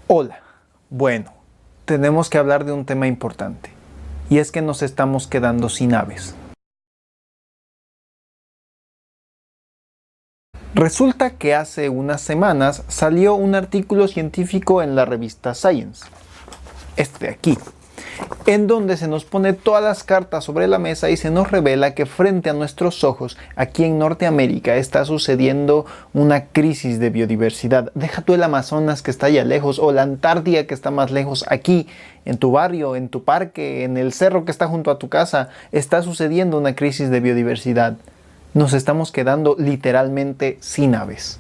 Hola, bueno, tenemos que hablar de un tema importante, y es que nos estamos quedando sin aves. Resulta que hace unas semanas salió un artículo científico en la revista Science, este de aquí, en donde se nos pone todas las cartas sobre la mesa y se nos revela que frente a nuestros ojos, aquí en Norteamérica, está sucediendo una crisis de biodiversidad. Deja tú el Amazonas que está allá lejos, o la Antártida que está más lejos. Aquí, en tu barrio, en tu parque, en el cerro que está junto a tu casa, está sucediendo una crisis de biodiversidad. Nos estamos quedando literalmente sin aves.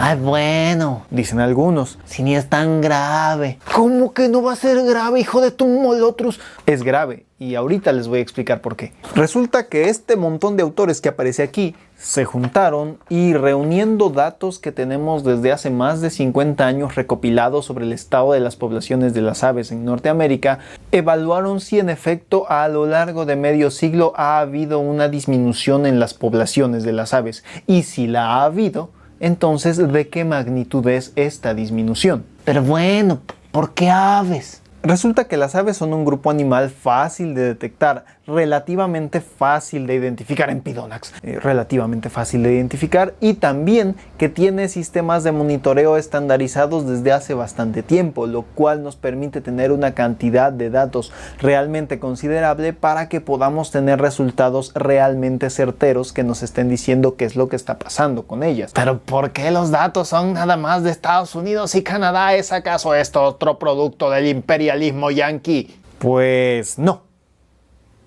Ay, bueno, Dicen algunos. si ni es tan grave. ¿Cómo que no va a ser grave, hijo de tu molotrus? Es grave, y ahorita les voy a explicar por qué. Resulta que este montón de autores que aparece aquí se juntaron y, reuniendo datos que tenemos desde hace más de 50 años recopilados sobre el estado de las poblaciones de las aves en Norteamérica, evaluaron si en efecto a lo largo de medio siglo ha habido una disminución en las poblaciones de las aves, y si la ha habido, entonces, ¿de qué magnitud es esta disminución? Pero bueno, ¿por qué aves? Resulta que las aves son un grupo animal fácil de detectar, relativamente fácil de identificar en Pidonax, relativamente fácil de identificar, y también que tiene sistemas de monitoreo estandarizados desde hace bastante tiempo, lo cual nos permite tener una cantidad de datos realmente considerable para que podamos tener resultados realmente certeros que nos estén diciendo qué es lo que está pasando con ellas. Pero ¿por qué los datos son nada más de Estados Unidos y Canadá? ¿Es acaso esto otro producto del imperialismo yanqui? Pues no.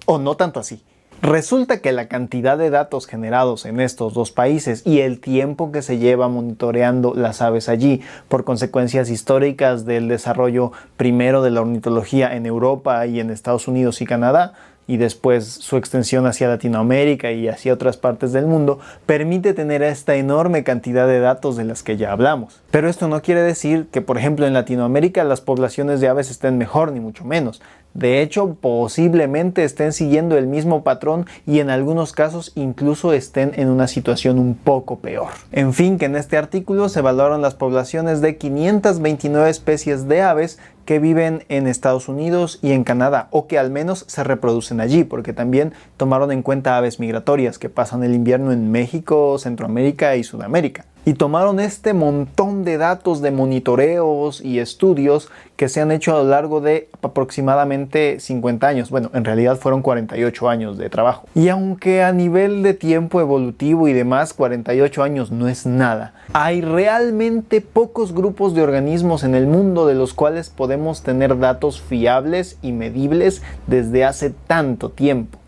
O no tanto así. Resulta que la cantidad de datos generados en estos dos países y el tiempo que se lleva monitoreando las aves allí, por consecuencias históricas del desarrollo primero de la ornitología en Europa y en Estados Unidos y Canadá, y después su extensión hacia Latinoamérica y hacia otras partes del mundo, permite tener esta enorme cantidad de datos de las que ya hablamos. Pero esto no quiere decir que, por ejemplo, en Latinoamérica las poblaciones de aves estén mejor, ni mucho menos. De hecho, posiblemente estén siguiendo el mismo patrón y en algunos casos incluso estén en una situación un poco peor. En fin, que en este artículo se valoran las poblaciones de 529 especies de aves que viven en Estados Unidos y en Canadá, o que al menos se reproducen allí, porque también tomaron en cuenta aves migratorias que pasan el invierno en México, Centroamérica y Sudamérica. Y tomaron este montón de datos de monitoreos y estudios que se han hecho a lo largo de aproximadamente 50 años. Bueno, en realidad fueron 48 años de trabajo. Y aunque a nivel de tiempo evolutivo y demás, 48 años no es nada, hay realmente pocos grupos de organismos en el mundo de los cuales podemos tener datos fiables y medibles desde hace tanto tiempo.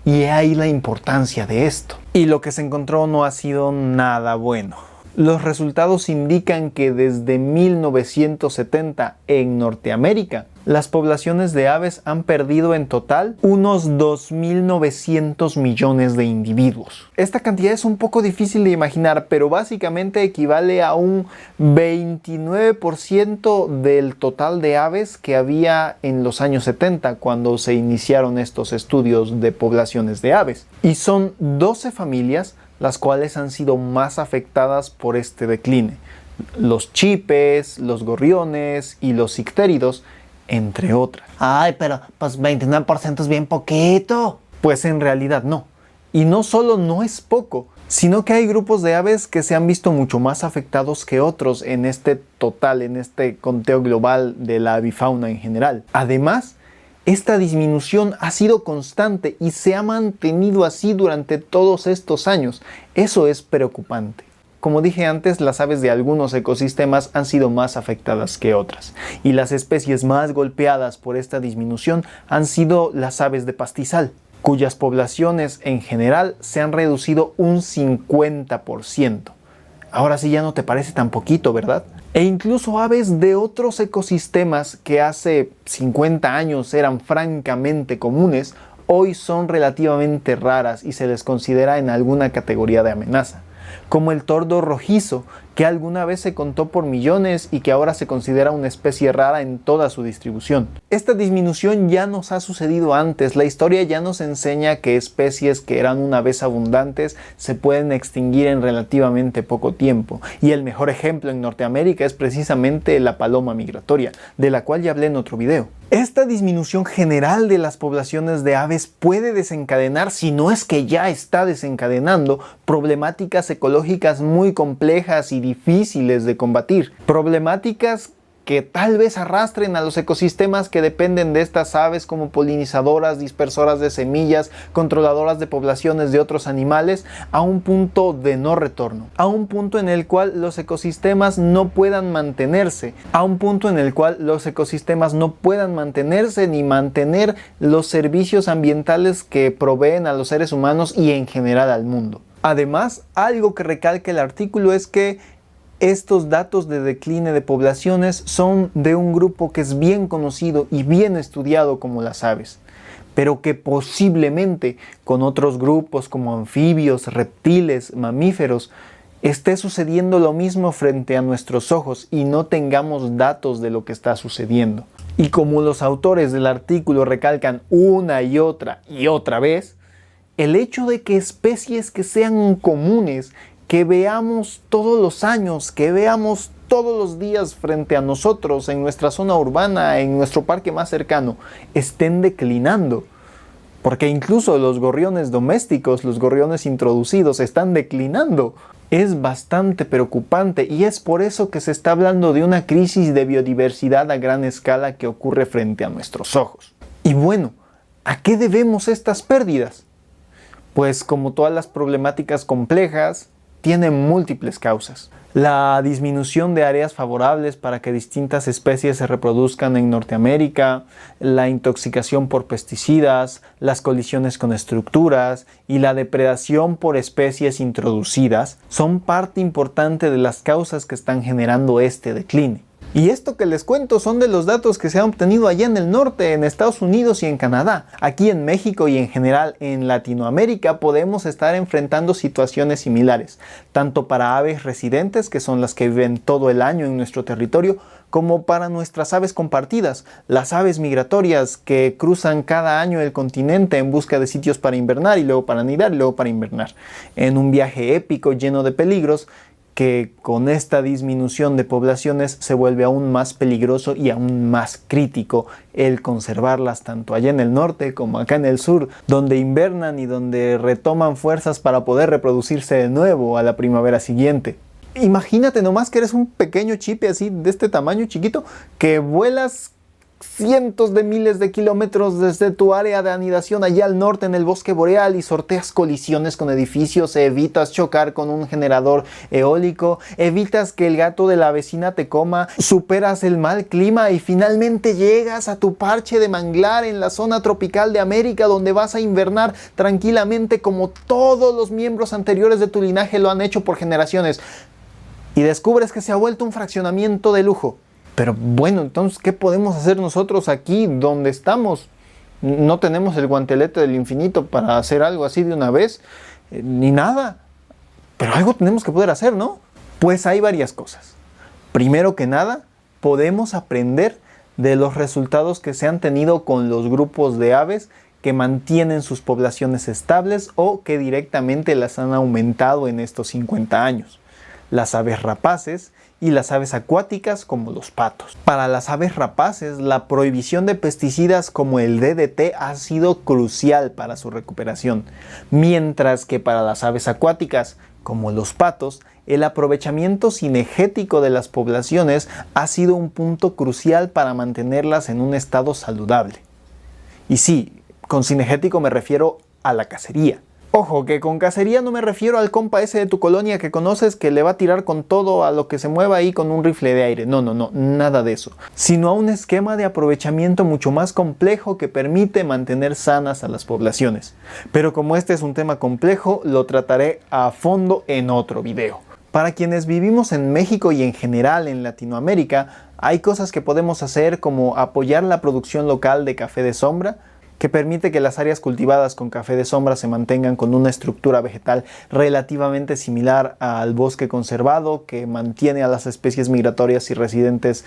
Y ahí la importancia de esto. Y lo que se encontró no ha sido nada bueno. Los resultados indican que desde 1970 en Norteamérica, las poblaciones de aves han perdido en total unos 2.900 millones de individuos. Esta cantidad es un poco difícil de imaginar, pero básicamente equivale a un 29% del total de aves que había en los años 70, cuando se iniciaron estos estudios de poblaciones de aves. Y son 12 familias las cuales han sido más afectadas por este decline: los chipes, los gorriones y los ictéridos, entre otras. Ay, pero pues 29% es bien poquito. Pues en realidad no. Y no solo no es poco, sino que hay grupos de aves que se han visto mucho más afectados que otros en este total, en este conteo global de la avifauna en general. Además, esta disminución ha sido constante y se ha mantenido así durante todos estos años. Eso es preocupante. Como dije antes, las aves de algunos ecosistemas han sido más afectadas que otras, y las especies más golpeadas por esta disminución han sido las aves de pastizal, cuyas poblaciones en general se han reducido un 50%. Ahora sí ya no te parece tan poquito, ¿verdad? E incluso aves de otros ecosistemas que hace 50 años eran francamente comunes, hoy son relativamente raras y se les considera en alguna categoría de amenaza, como el tordo rojizo, que alguna vez se contó por millones y que ahora se considera una especie rara en toda su distribución. Esta disminución ya nos ha sucedido antes. La historia ya nos enseña que especies que eran una vez abundantes se pueden extinguir en relativamente poco tiempo. Y el mejor ejemplo en Norteamérica es precisamente la paloma migratoria, de la cual ya hablé en otro video. Esta disminución general de las poblaciones de aves puede desencadenar, si no es que ya está desencadenando, problemáticas ecológicas muy complejas y difíciles de combatir. Problemáticas que tal vez arrastren a los ecosistemas que dependen de estas aves como polinizadoras, dispersoras de semillas, controladoras de poblaciones de otros animales, a un punto de no retorno, a un punto en el cual los ecosistemas no puedan mantenerse, ni mantener los servicios ambientales que proveen a los seres humanos y en general al mundo. Además, algo que recalca el artículo es que estos datos de decline de poblaciones son de un grupo que es bien conocido y bien estudiado como las aves, pero que posiblemente con otros grupos como anfibios, reptiles, mamíferos, esté sucediendo lo mismo frente a nuestros ojos y no tengamos datos de lo que está sucediendo. Y como los autores del artículo recalcan una y otra vez, el hecho de que especies que sean comunes, que veamos todos los años, que veamos todos los días frente a nosotros, en nuestra zona urbana, en nuestro parque más cercano, estén declinando. Porque incluso los gorriones domésticos, los gorriones introducidos, están declinando. Es bastante preocupante y es por eso que se está hablando de una crisis de biodiversidad a gran escala que ocurre frente a nuestros ojos. Y bueno, ¿a qué debemos estas pérdidas? Pues como todas las problemáticas complejas, tiene múltiples causas. La disminución de áreas favorables para que distintas especies se reproduzcan en Norteamérica, la intoxicación por pesticidas, las colisiones con estructuras y la depredación por especies introducidas son parte importante de las causas que están generando este decline. Y esto que les cuento son de los datos que se han obtenido allá en el norte, en Estados Unidos y en Canadá. Aquí en México y en general en Latinoamérica podemos estar enfrentando situaciones similares, tanto para aves residentes, que son las que viven todo el año en nuestro territorio, como para nuestras aves compartidas, las aves migratorias que cruzan cada año el continente en busca de sitios para invernar y luego para anidar y luego para invernar, en un viaje épico lleno de peligros, que con esta disminución de poblaciones se vuelve aún más peligroso y aún más crítico el conservarlas tanto allá en el norte como acá en el sur, donde invernan y donde retoman fuerzas para poder reproducirse de nuevo a la primavera siguiente. Imagínate nomás que eres un pequeño chipe así de este tamaño chiquito que vuelas cientos de miles de kilómetros desde tu área de anidación allá al norte en el bosque boreal y sorteas colisiones con edificios, evitas chocar con un generador eólico, evitas que el gato de la vecina te coma, superas el mal clima y finalmente llegas a tu parche de manglar en la zona tropical de América, donde vas a invernar tranquilamente como todos los miembros anteriores de tu linaje lo han hecho por generaciones, y descubres que se ha vuelto un fraccionamiento de lujo. Pero bueno, entonces, ¿qué podemos hacer nosotros aquí donde estamos? No tenemos el guantelete del infinito para hacer algo así de una vez, ni nada. Pero algo tenemos que poder hacer, ¿no? Pues hay varias cosas. Primero que nada, podemos aprender de los resultados que se han tenido con los grupos de aves que mantienen sus poblaciones estables o que directamente las han aumentado en estos 50 años. Las aves rapaces y las aves acuáticas como los patos. Para las aves rapaces, la prohibición de pesticidas como el DDT ha sido crucial para su recuperación, mientras que para las aves acuáticas como los patos, el aprovechamiento cinegético de las poblaciones ha sido un punto crucial para mantenerlas en un estado saludable. Y sí, con cinegético me refiero a la cacería. Ojo, que con cacería no me refiero al compa ese de tu colonia que conoces que le va a tirar con todo a lo que se mueva ahí con un rifle de aire. No, nada de eso. Sino a un esquema de aprovechamiento mucho más complejo que permite mantener sanas a las poblaciones. Pero como este es un tema complejo, lo trataré a fondo en otro video. Para quienes vivimos en México y en general en Latinoamérica, hay cosas que podemos hacer como apoyar la producción local de café de sombra, que permite que las áreas cultivadas con café de sombra se mantengan con una estructura vegetal relativamente similar al bosque conservado, que mantiene a las especies migratorias y residentes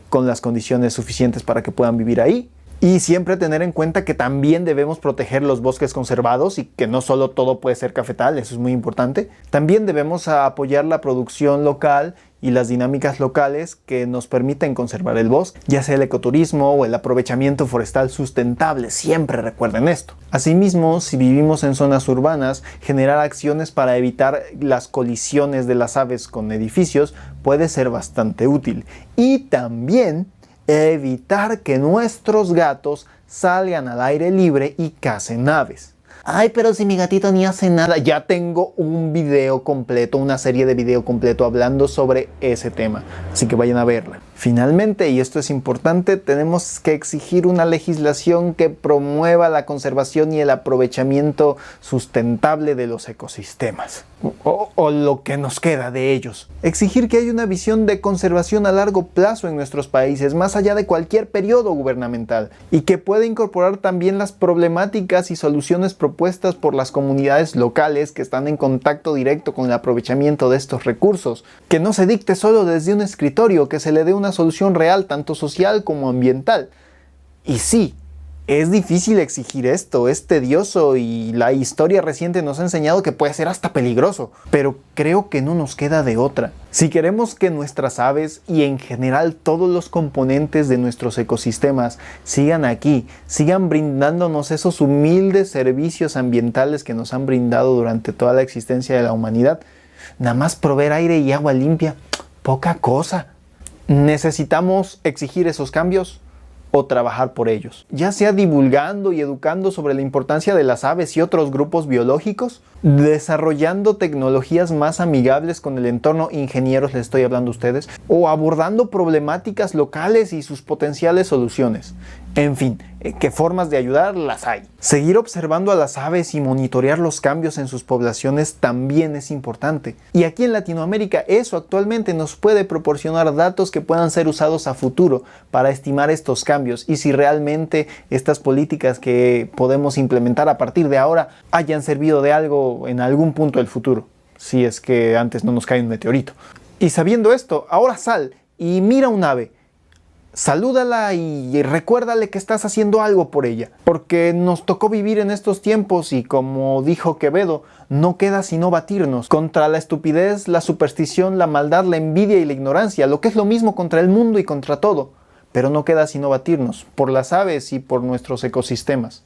con las condiciones suficientes para que puedan vivir ahí. Y siempre tener en cuenta que también debemos proteger los bosques conservados y que no solo todo puede ser cafetal, eso es muy importante. También debemos apoyar la producción local y las dinámicas locales que nos permiten conservar el bosque, ya sea el ecoturismo o el aprovechamiento forestal sustentable, siempre recuerden esto. Asimismo, si vivimos en zonas urbanas, generar acciones para evitar las colisiones de las aves con edificios puede ser bastante útil. Y también evitar que nuestros gatos salgan al aire libre y cacen aves. Ay, pero si mi gatito ni hace nada. Ya tengo un video completo, una serie de video completo hablando sobre ese tema, así que vayan a verla. Finalmente, y esto es importante, tenemos que exigir una legislación que promueva la conservación y el aprovechamiento sustentable de los ecosistemas, o lo que nos queda de ellos. Exigir que haya una visión de conservación a largo plazo en nuestros países, más allá de cualquier periodo gubernamental, y que pueda incorporar también las problemáticas y soluciones propuestas por las comunidades locales que están en contacto directo con el aprovechamiento de estos recursos. Que no se dicte solo desde un escritorio, que se le dé una solución real, tanto social como ambiental. Y sí, es difícil exigir esto, es tedioso y la historia reciente nos ha enseñado que puede ser hasta peligroso, pero creo que no nos queda de otra. Si queremos que nuestras aves y en general todos los componentes de nuestros ecosistemas sigan aquí, sigan brindándonos esos humildes servicios ambientales que nos han brindado durante toda la existencia de la humanidad, nada más proveer aire y agua limpia, poca cosa. ¿Necesitamos exigir esos cambios o trabajar por ellos? Ya sea divulgando y educando sobre la importancia de las aves y otros grupos biológicos, desarrollando tecnologías más amigables con el entorno, ingenieros les estoy hablando a ustedes, o abordando problemáticas locales y sus potenciales soluciones. En fin, ¿qué formas de ayudar las hay? Seguir observando a las aves y monitorear los cambios en sus poblaciones también es importante. Y aquí en Latinoamérica eso actualmente nos puede proporcionar datos que puedan ser usados a futuro para estimar estos cambios y si realmente estas políticas que podemos implementar a partir de ahora hayan servido de algo en algún punto del futuro, si es que antes no nos cae un meteorito. Y sabiendo esto, ahora sal y mira un ave. Salúdala y recuérdale que estás haciendo algo por ella, porque nos tocó vivir en estos tiempos y como dijo Quevedo, no queda sino batirnos contra la estupidez, la superstición, la maldad, la envidia y la ignorancia, lo que es lo mismo contra el mundo y contra todo, pero no queda sino batirnos por las aves y por nuestros ecosistemas.